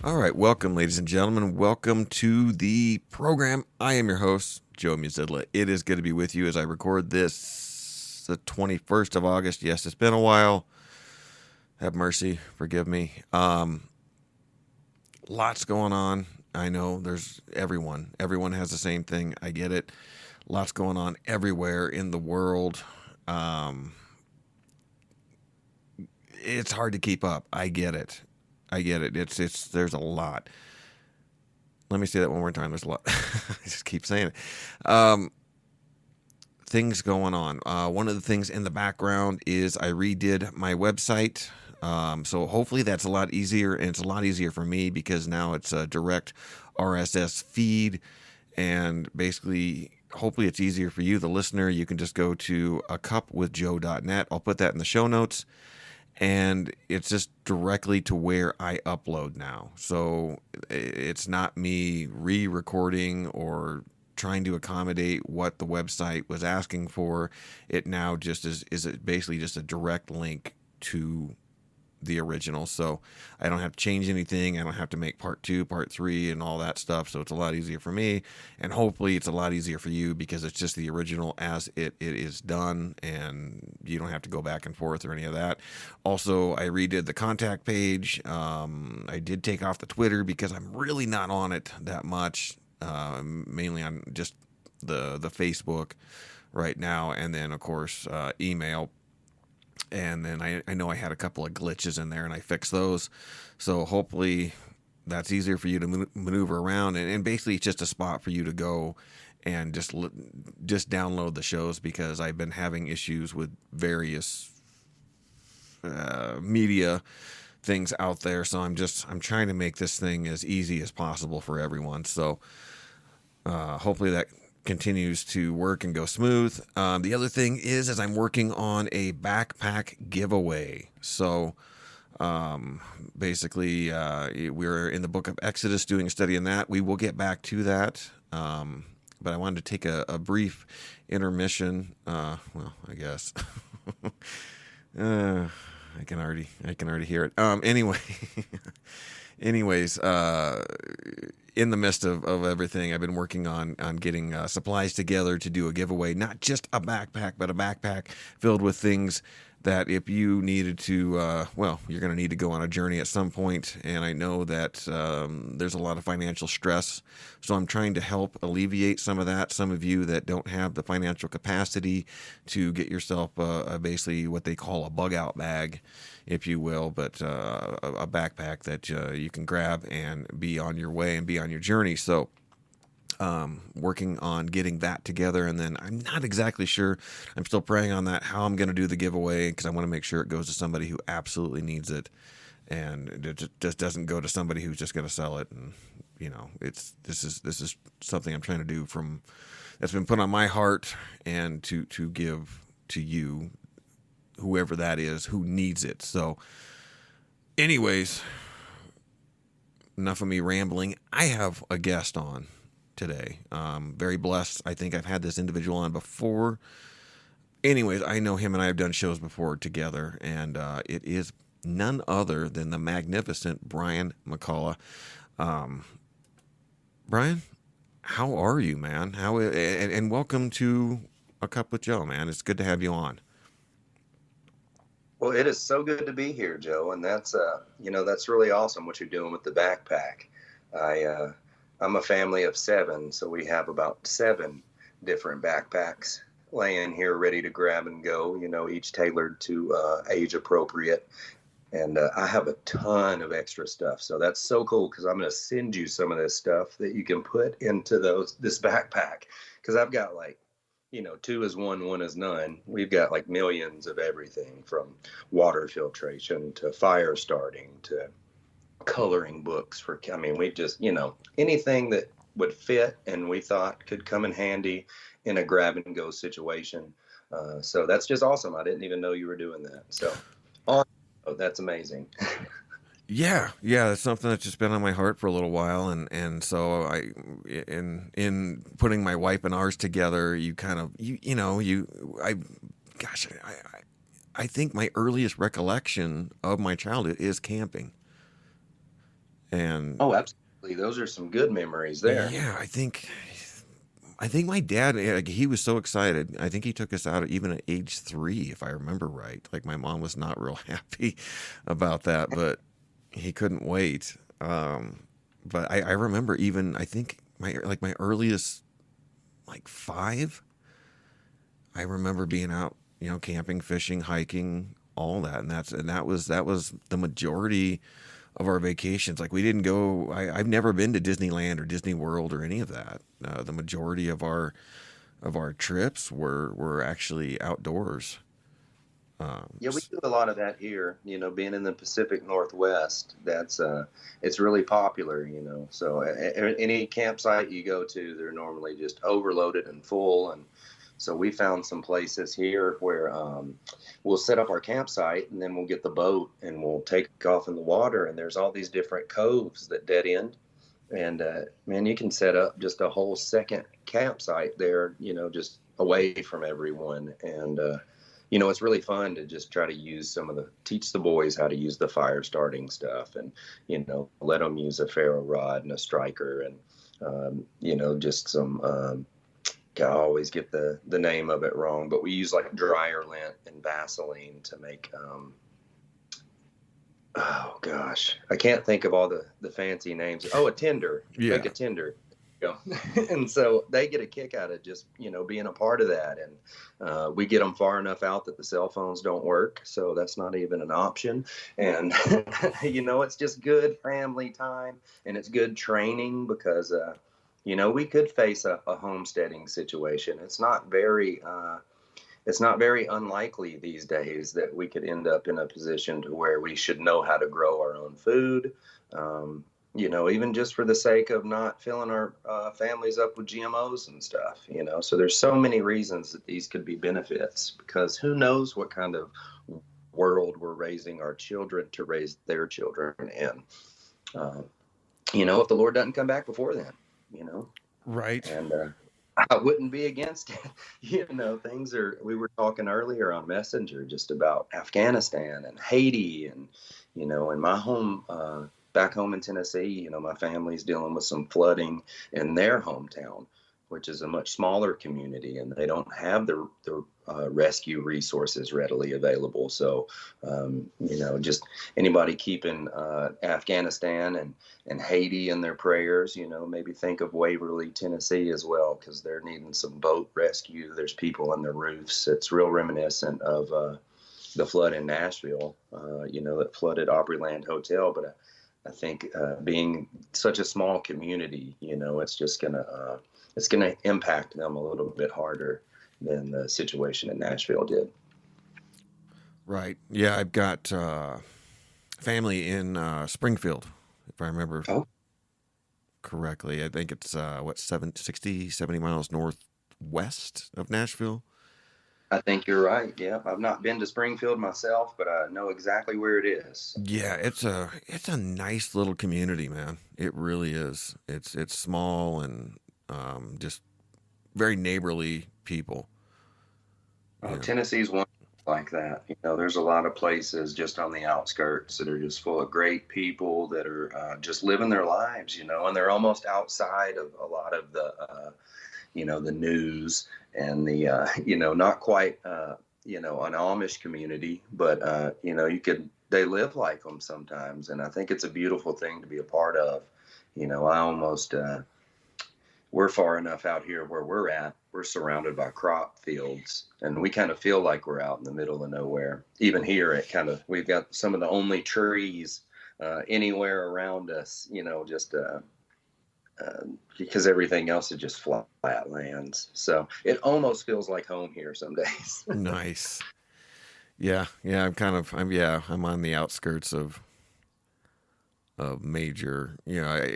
All right, welcome, ladies and gentlemen. Welcome to the program. I am your host, Joe Muzidla. It is good to be with you as I record this the 21st of August. Yes, it's been a while. Have mercy, forgive me. Lots going on. I know there's everyone has the same thing. I get it. Lots going on everywhere in the world. Um, it's hard to keep up. I get it. It's there's a lot. Let me say that one more time. There's a lot. I just keep saying it. Things going on. One of the things in the background is I redid my website. So hopefully that's a lot easier, and it's a lot easier for me because now it's a direct RSS feed, and basically, hopefully it's easier for you, the listener. You can just go to acupwithjoe.net. I'll put that in the show notes, and it's just directly to where I upload now. So it's not me re-recording or trying to accommodate what the website was asking for. It now just is basically just a direct link to the original, so I don't have to change anything. I don't have to make part 2, part 3, and all that stuff, so it's a lot easier for me, and hopefully it's a lot easier for you because it's just the original as it is done, and you don't have to go back and forth or any of that. Also, I redid the contact page. I did take off the Twitter because I'm really not on it that much, mainly on just the Facebook right now, and then of course email. And then I know I had a couple of glitches in there, and I fixed those. So hopefully that's easier for you to maneuver around. And basically, it's just a spot for you to go and just download the shows, because I've been having issues with various media things out there. So I'm trying to make this thing as easy as possible for everyone. So hopefully that continues to work and go smooth. The other thing is I'm working on a backpack giveaway. So basically, we're in the book of Exodus doing a study in that. We will get back to that. But I wanted to take a brief intermission. Well, I guess. I can already hear it. Anyway, anyways, in the midst of everything, I've been working on getting supplies together to do a giveaway. Not just a backpack, but a backpack filled with things that if you needed to, you're going to need to go on a journey at some point. And I know that there's a lot of financial stress. So I'm trying to help alleviate some of that. Some of you that don't have the financial capacity to get yourself basically what they call a bug out bag, if you will, but a backpack that you can grab and be on your way and be on your journey. So working on getting that together, and then I'm not exactly sure. I'm still praying on that, how I'm going to do the giveaway, because I want to make sure it goes to somebody who absolutely needs it, and it just doesn't go to somebody who's just going to sell it. And this is something I'm trying to do that's been put on my heart, and to give to you, whoever that is who needs it. So anyways, enough of me rambling. I have a guest on today. Very blessed. I think I've had this individual on before. Anyways, I know him and I have done shows before together, and it is none other than the magnificent Bryant McCullough. Brian, how are you, man? And welcome to A Cup with Joe, man. It's good to have you on. Well, it is so good to be here, Joe, and that's really awesome what you're doing with the backpack. I'm a family of 7, so we have about 7 different backpacks laying here ready to grab and go. Each tailored to age appropriate, and I have a ton of extra stuff. So that's so cool because I'm going to send you some of this stuff that you can put into this backpack, because I've got 2 is one is none. We've got like millions of everything from water filtration to fire starting to coloring books we just, anything that would fit and we thought could come in handy in a grab and go situation. So that's just awesome. I didn't even know you were doing that. So that's amazing. Yeah, that's something that's just been on my heart for a little while, and so in putting my wife and ours together, I think my earliest recollection of my childhood is camping, And Oh, absolutely. Those are some good memories there. yeah, I think my dad, like, he was so excited. I think he took us out even at age 3, if I remember right. Like, my mom was not real happy about that, but he couldn't wait. But I remember even, I think my earliest, like 5, I remember being out, camping, fishing, hiking, all that, and that was the majority of our vacations. Like, we didn't go. I've never been to Disneyland or Disney World or any of that. The majority of our trips were actually outdoors. Yeah, we do a lot of that here. Being in the Pacific Northwest, it's really popular. So any campsite you go to, they're normally just overloaded and full. And so we found some places here where we'll set up our campsite and then we'll get the boat and we'll take off in the water. And there's all these different coves that dead end. And man, you can set up just a whole second campsite there, just away from everyone. And it's really fun to just try to teach the boys how to use the fire starting stuff, and let them use a ferro rod and a striker, and just some. I always get the name of it wrong, but we use like dryer lint and Vaseline to make. Oh gosh, I can't think of all the fancy names. Oh, a tinder. Yeah. Make a tinder. And so they get a kick out of just being a part of that, and we get them far enough out that the cell phones don't work, so that's not even an option. And it's just good family time, and it's good training because we could face a homesteading situation. It's not very unlikely these days that we could end up in a position to where we should know how to grow our own food. Even just for the sake of not filling our families up with GMOs and stuff, So there's so many reasons that these could be benefits, because who knows what kind of world we're raising our children to raise their children in. If the Lord doesn't come back before then, Right. And I wouldn't be against it. We were talking earlier on Messenger just about Afghanistan and Haiti, and, in my home, back home in Tennessee, my family's dealing with some flooding in their hometown, which is a much smaller community, and they don't have the rescue resources readily available. So, just anybody keeping Afghanistan and Haiti in their prayers, maybe think of Waverly, Tennessee as well, because they're needing some boat rescue. There's people on their roofs. It's real reminiscent of the flood in Nashville, that flooded Opryland Hotel. But I think being such a small community, it's just it's gonna impact them a little bit harder than the situation in Nashville did. Right. Yeah, I've got family in Springfield, if I remember Oh, correctly. I think it's 70 miles northwest of Nashville. I think you're right. Yeah, I've not been to Springfield myself, but I know exactly where it is. Yeah, it's a nice little community, man. It really is. It's small and just very neighborly people. Yeah. Tennessee's one like that. There's a lot of places just on the outskirts that are just full of great people that are just living their lives, and they're almost outside of a lot of the news and the, not quite, an Amish community, but, they live like them sometimes. And I think it's a beautiful thing to be a part of. We're far enough out here where we're at. We're surrounded by crop fields, and we kind of feel like we're out in the middle of nowhere. Even here, we've got some of the only trees anywhere around us, because everything else is just flat lands. So it almost feels like home here some days. Nice. Yeah, I'm on the outskirts of major,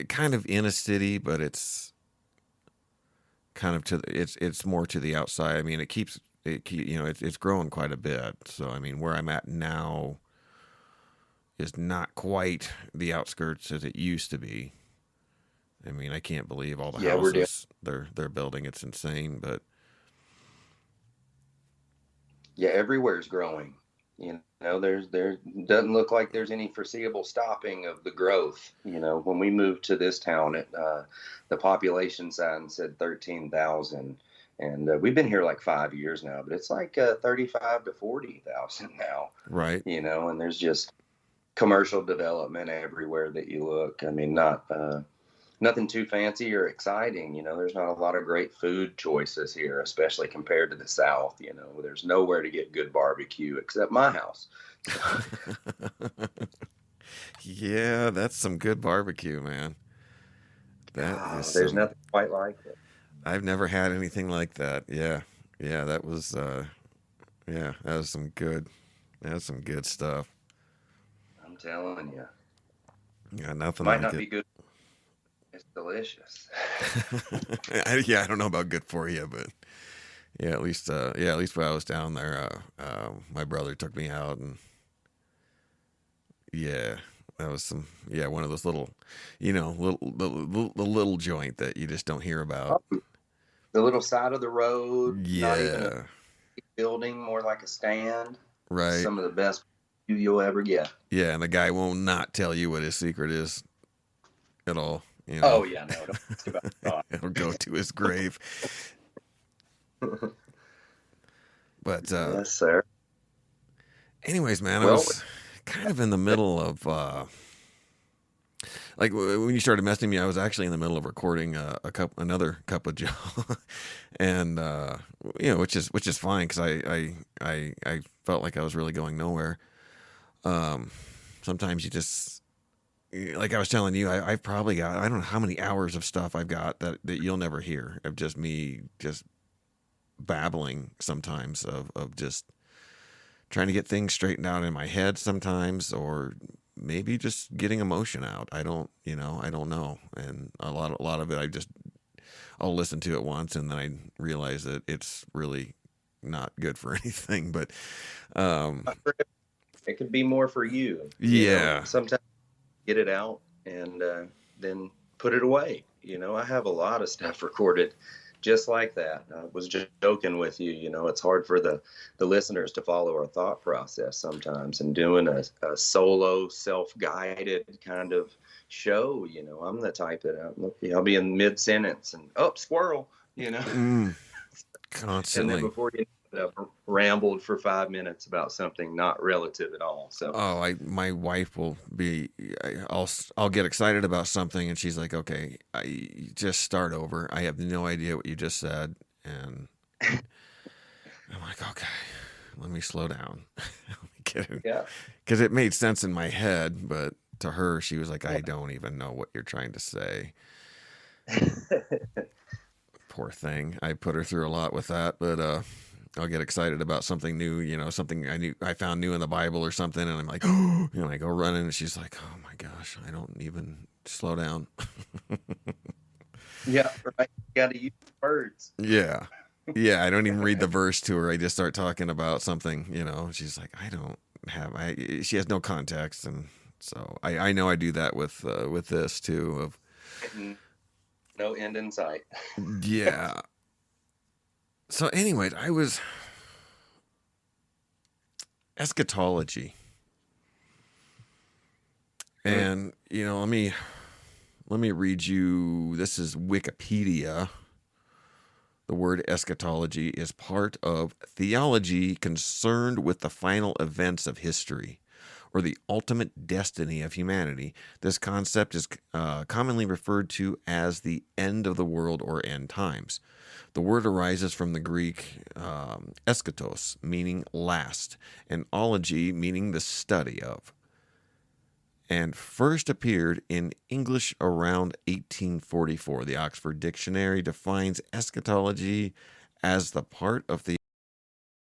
kind of in a city, but it's kind of it's more to the outside. I mean, it's growing quite a bit. So I mean, where I'm at now is not quite the outskirts as it used to be. I mean, I can't believe all the houses they're building. It's insane, but yeah, everywhere's growing. You know, there doesn't look like there's any foreseeable stopping of the growth. You know, when we moved to this town, the population sign said 13,000, and we've been here like 5 years now, but it's like 35 to 40,000 now. Right. You know, and there's just commercial development everywhere that you look. I mean, not nothing too fancy or exciting. You know, there's not a lot of great food choices here, especially compared to the South. You know, there's nowhere to get good barbecue except my house. Yeah, that's some good barbecue, man. That is There's some. nothing quite like it. I've never had anything like that. Yeah, yeah, yeah, that was some good. That's some good stuff. I'm telling you, Yeah, nothing might like not it. be good. It's delicious. Yeah, I don't know about good for you, but yeah, at least when I was down there, my brother took me out, and yeah, that was some, yeah, one of those little, the little joint that you just don't hear about. The little side of the road, not even a Yeah, building, more like a stand. right. Some of the best you'll ever get. Yeah, and the guy won't not tell you what his secret is at all. Oh yeah, no, don't ask about that. It'll go to his grave. But Yes, sir. anyways, man, I Well, was kind of in the middle of like when you started messaging me, I was actually in the middle of recording another cup of Joe, and which is fine because I felt like I was really going nowhere. Sometimes you just, like I was telling you, I've probably got, I don't know how many hours of stuff I've got that you'll never hear of just me just babbling sometimes of just trying to get things straightened out in my head sometimes, or maybe just getting emotion out. I don't know. And a lot of it, I'll listen to it once and then I realize that it's really not good for anything. But um, it could be more for you. You know, yeah, sometimes get it out and then put it away. You know, I have a lot of stuff recorded just like that. I was just joking with you. You know, it's hard for the listeners to follow our thought process sometimes, and doing a solo, self-guided kind of show. You know, I'm the type that I'll be in mid sentence and squirrel. You know, and then constantly. before you know it, I've rambled for 5 minutes about something not relative at all. So Oh, my wife will be. I'll get excited about something, and she's like, "Okay, I just start over. I have no idea what you just said," and I'm like, "Okay, let me slow down, let me get it," yeah. because it made sense in my head, but to her, she was like, "I don't even know what you're trying to say." Poor thing. I put her through a lot with that, but I'll get excited about something new, something I found new in the Bible or something, and I'm like, I go running, and she's like, "Oh my gosh, I don't even slow down." Yeah, right. You got to use words. Yeah, yeah. I don't even read the verse to her. I just start talking about something, She's like, "I don't have." She has no context, and so I know I do that with this too. Of No end in sight. yeah. So, anyways, I was eschatology. And let me read you. This is Wikipedia. The word eschatology is part of theology concerned with the final events of history or the ultimate destiny of humanity. This concept is commonly referred to as the end of the world or end times. The word arises from the Greek eschatos, meaning last, and ology, meaning the study of, and first appeared in English around 1844. The Oxford Dictionary defines eschatology as the part of the